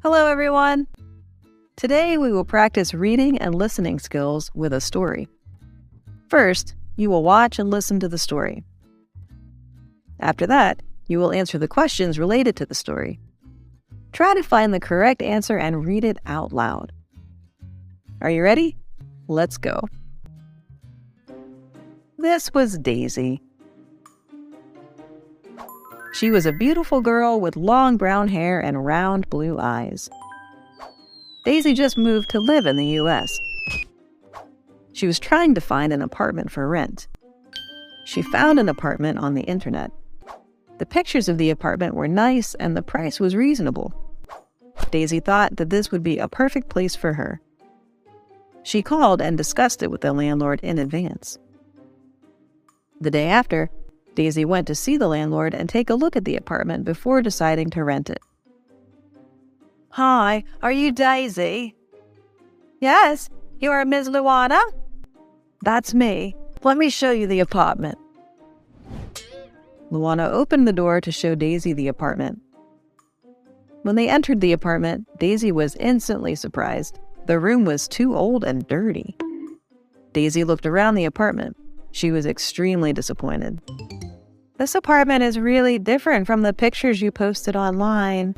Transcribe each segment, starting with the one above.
Hello, everyone. Today, we will practice reading and listening skills with a story. First, you will watch and listen to the story. After that, you will answer the questions related to the story. Try to find the correct answer and read it out loud. Are you ready? Let's go. This was Daisy. She was a beautiful girl with long brown hair and round blue eyes. Daisy just moved to live in the U.S. She was trying to find an apartment for rent. She found an apartment on the internet. The pictures of the apartment were nice and the price was reasonable. Daisy thought that this would be a perfect place for her. She called and discussed it with the landlord in advance. The day after, Daisy went to see the landlord and take a look at the apartment before deciding to rent it. Hi, are you Daisy? Yes, you are Ms. Luana? That's me. Let me show you the apartment. Luana opened the door to show Daisy the apartment. When they entered the apartment, Daisy was instantly surprised. The room was too old and dirty. Daisy looked around the apartment. She was extremely disappointed. This apartment is really different from the pictures you posted online.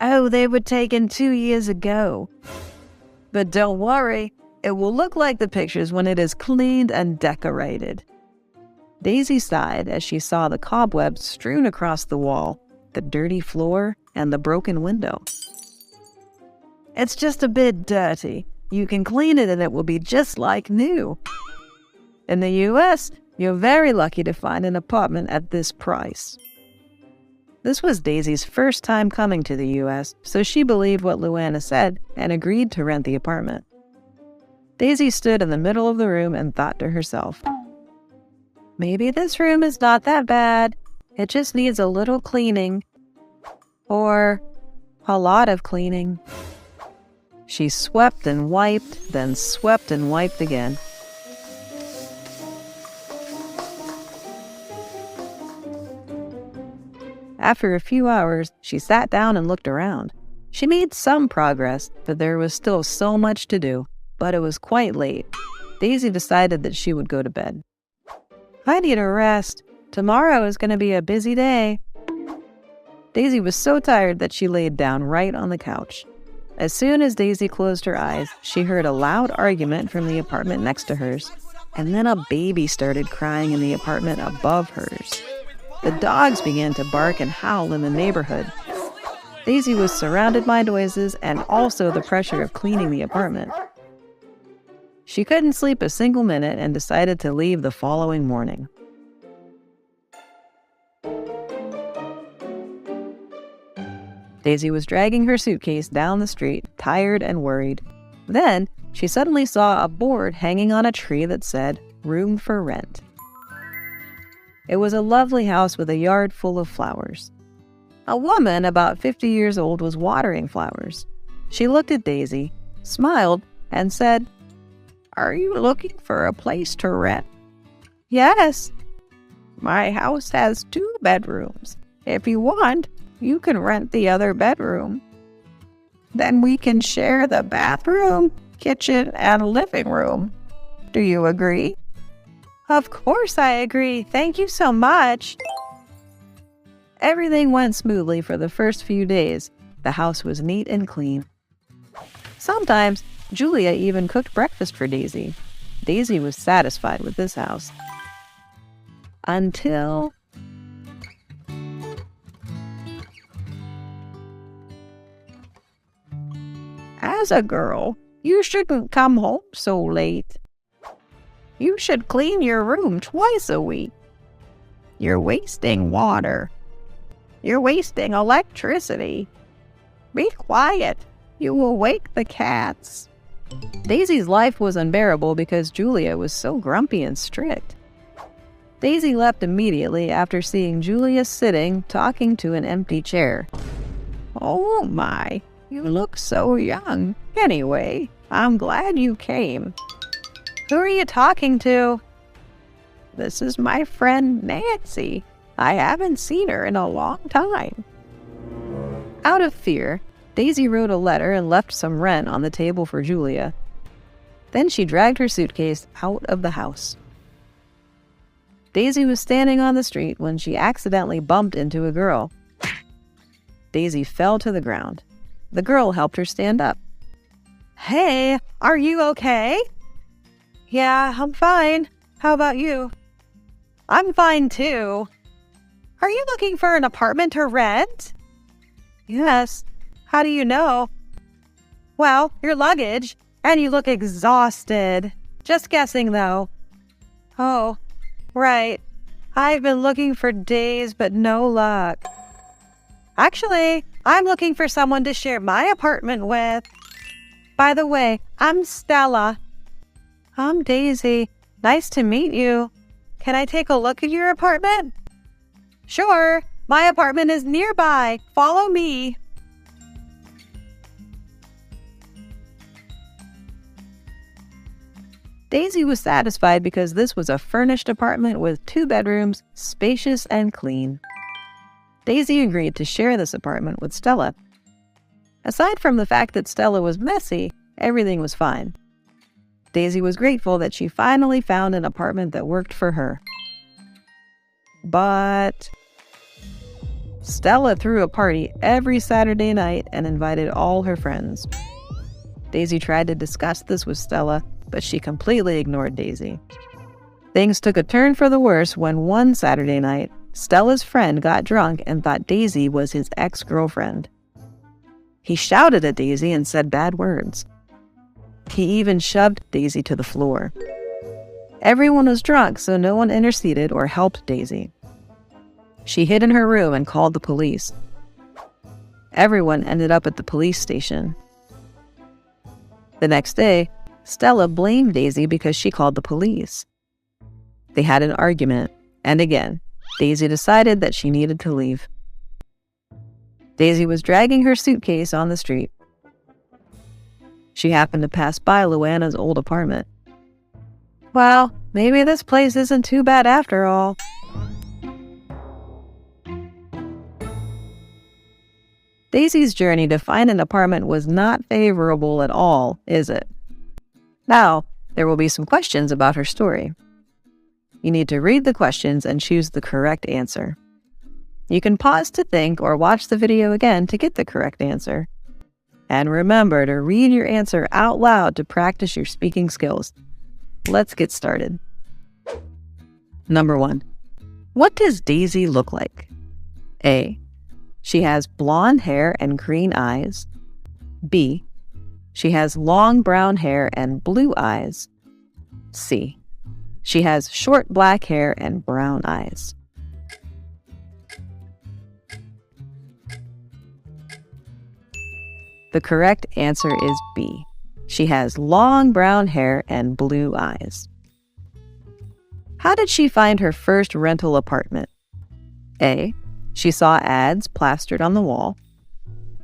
Oh, they were taken 2 years ago. But don't worry, it will look like the pictures when it is cleaned and decorated. Daisy sighed as she saw the cobwebs strewn across the wall, the dirty floor, and the broken window. It's just a bit dirty. You can clean it and it will be just like new. In the U.S., you're very lucky to find an apartment at this price. This was Daisy's first time coming to the U.S., so she believed what Luana said and agreed to rent the apartment. Daisy stood in the middle of the room and thought to herself, maybe this room is not that bad. It just needs a little cleaning. Or a lot of cleaning. She swept and wiped, then swept and wiped again. After a few hours, she sat down and looked around. She made some progress, but there was still so much to do. But it was quite late. Daisy decided that she would go to bed. I need a rest. Tomorrow is going to be a busy day. Daisy was so tired that she laid down right on the couch. As soon as Daisy closed her eyes, she heard a loud argument from the apartment next to hers, and then a baby started crying in the apartment above hers. The dogs began to bark and howl in the neighborhood. Daisy was surrounded by noises and also the pressure of cleaning the apartment. She couldn't sleep a single minute and decided to leave the following morning. Daisy was dragging her suitcase down the street, tired and worried. Then, she suddenly saw a board hanging on a tree that said, "Room for rent." It was a lovely house with a yard full of flowers. A woman about 50 years old was watering flowers. She looked at Daisy, smiled, and said, "Are you looking for a place to rent?" "Yes. My house has 2 bedrooms. If you want, you can rent the other bedroom. Then we can share the bathroom, kitchen, and living room. Do you agree?" "Of course I agree. Thank you so much." Everything went smoothly for the first few days. The house was neat and clean. Sometimes, Julia even cooked breakfast for Daisy. Daisy was satisfied with this house. Until... As a girl, you shouldn't come home so late. You should clean your room twice a week. You're wasting water. You're wasting electricity. Be quiet. You will wake the cats. Daisy's life was unbearable because Julia was so grumpy and strict. Daisy left immediately after seeing Julia sitting, talking to an empty chair. "Oh my, you look so young. Anyway, I'm glad you came." "Who are you talking to?" "This is my friend Nancy. I haven't seen her in a long time." Out of fear, Daisy wrote a letter and left some rent on the table for Julia. Then she dragged her suitcase out of the house. Daisy was standing on the street when she accidentally bumped into a girl. Daisy fell to the ground. The girl helped her stand up. Hey, are you okay? Yeah, I'm fine. How about you? I'm fine too. Are you looking for an apartment to rent? Yes. How do you know? Well, your luggage, and you look exhausted. Just guessing though. Oh, right. I've been looking for days, but no luck. Actually, I'm looking for someone to share my apartment with. By the way, I'm Stella. I'm Daisy. Nice to meet you. Can I take a look at your apartment? Sure. My apartment is nearby. Follow me. Daisy was satisfied because this was a furnished apartment with 2 bedrooms, spacious and clean. Daisy agreed to share this apartment with Stella. Aside from the fact that Stella was messy, everything was fine. Daisy was grateful that she finally found an apartment that worked for her. But Stella threw a party every Saturday night and invited all her friends. Daisy tried to discuss this with Stella, but she completely ignored Daisy. Things took a turn for the worse when one Saturday night, Stella's friend got drunk and thought Daisy was his ex-girlfriend. He shouted at Daisy and said bad words. He even shoved Daisy to the floor. Everyone was drunk, so no one interceded or helped Daisy. She hid in her room and called the police. Everyone ended up at the police station. The next day, Stella blamed Daisy because she called the police. They had an argument, and again, Daisy decided that she needed to leave. Daisy was dragging her suitcase on the street. She happened to pass by Luana's old apartment. Well, maybe this place isn't too bad after all. Daisy's journey to find an apartment was not favorable at all, is it? Now, there will be some questions about her story. You need to read the questions and choose the correct answer. You can pause to think or watch the video again to get the correct answer. And remember to read your answer out loud to practice your speaking skills. Let's get started. Number 1. What does Daisy look like? A. She has blonde hair and green eyes. B. She has long brown hair and blue eyes. C. She has short black hair and brown eyes. The correct answer is B. She has long brown hair and blue eyes. How did she find her first rental apartment? A. She saw ads plastered on the wall.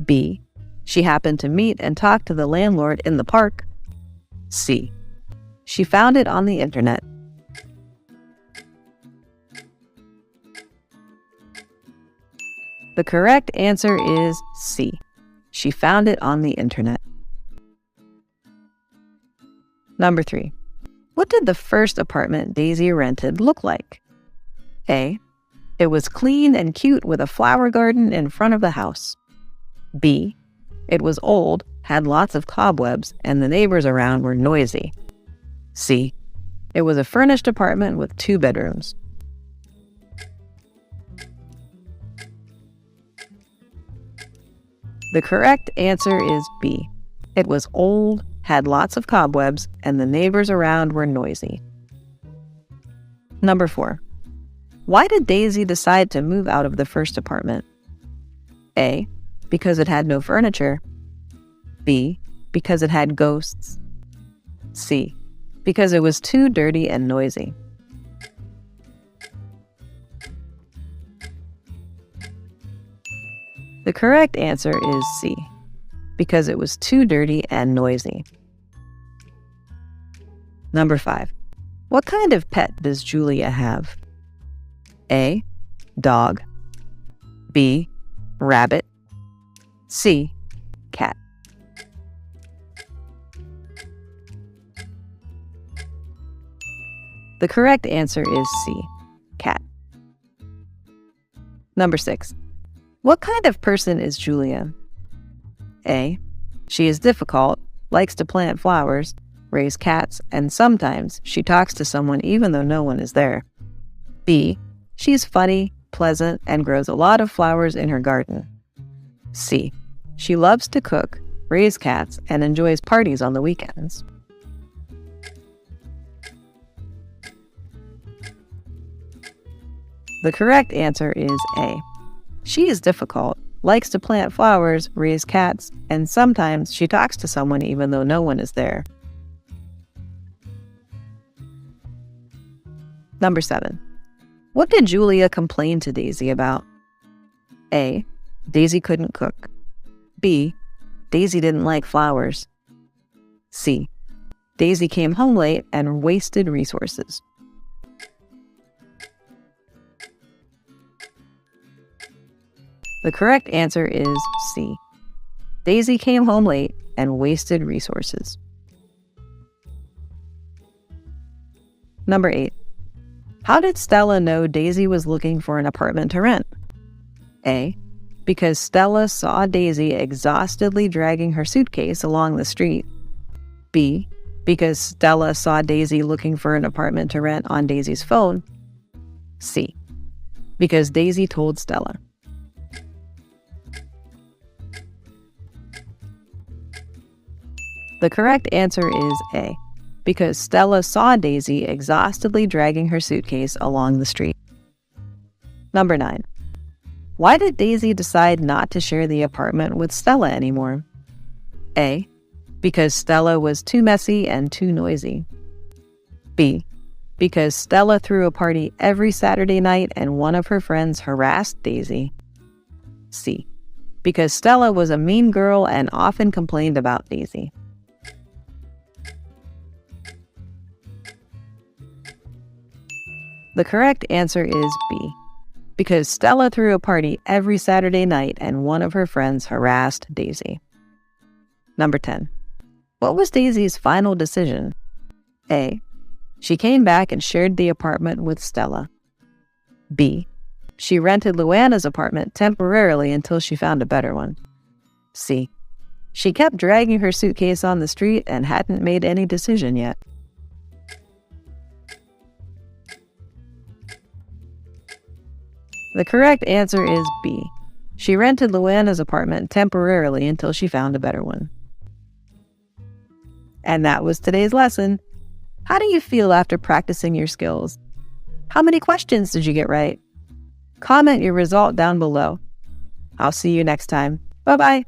B. She happened to meet and talk to the landlord in the park. C. She found it on the internet. The correct answer is C. She found it on the internet. Number 3. What did the first apartment Daisy rented look like? A. It was clean and cute with a flower garden in front of the house. B. It was old, had lots of cobwebs, and the neighbors around were noisy. C. It was a furnished apartment with 2 bedrooms. The correct answer is B. It was old, had lots of cobwebs, and the neighbors around were noisy. Number 4. Why did Daisy decide to move out of the first apartment? A. Because it had no furniture. B. Because it had ghosts. C. Because it was too dirty and noisy. The correct answer is C. Because it was too dirty and noisy. Number 5. What kind of pet does Julia have? A. Dog. B. Rabbit. C. cat. The correct answer is C, cat. Number 6. What kind of person is Julia? A. She is difficult, likes to plant flowers, raise cats, and sometimes she talks to someone even though no one is there. B. She's funny, pleasant, and grows a lot of flowers in her garden. C. She loves to cook, raise cats, and enjoys parties on the weekends. The correct answer is A. She is difficult, likes to plant flowers, raise cats, and sometimes she talks to someone even though no one is there. Number 7. What did Julia complain to Daisy about? A. Daisy couldn't cook. B. Daisy didn't like flowers. C. Daisy came home late and wasted resources. The correct answer is C. Daisy came home late and wasted resources. Number 8. How did Stella know Daisy was looking for an apartment to rent? A. Because Stella saw Daisy exhaustedly dragging her suitcase along the street. B. Because Stella saw Daisy looking for an apartment to rent on Daisy's phone. C. Because Daisy told Stella. The correct answer is A. Because Stella saw Daisy exhaustedly dragging her suitcase along the street. Number 9. Why did Daisy decide not to share the apartment with Stella anymore? A. Because Stella was too messy and too noisy. B. Because Stella threw a party every Saturday night and one of her friends harassed Daisy. C. Because Stella was a mean girl and often complained about Daisy. The correct answer is B. Because Stella threw a party every Saturday night and one of her friends harassed Daisy. Number 10. What was Daisy's final decision? A. She came back and shared the apartment with Stella. B. She rented Luana's apartment temporarily until she found a better one. C. She kept dragging her suitcase on the street and hadn't made any decision yet. The correct answer is B. She rented Luana's apartment temporarily until she found a better one. And that was today's lesson. How do you feel after practicing your skills? How many questions did you get right? Comment your result down below. I'll see you next time. Bye-bye.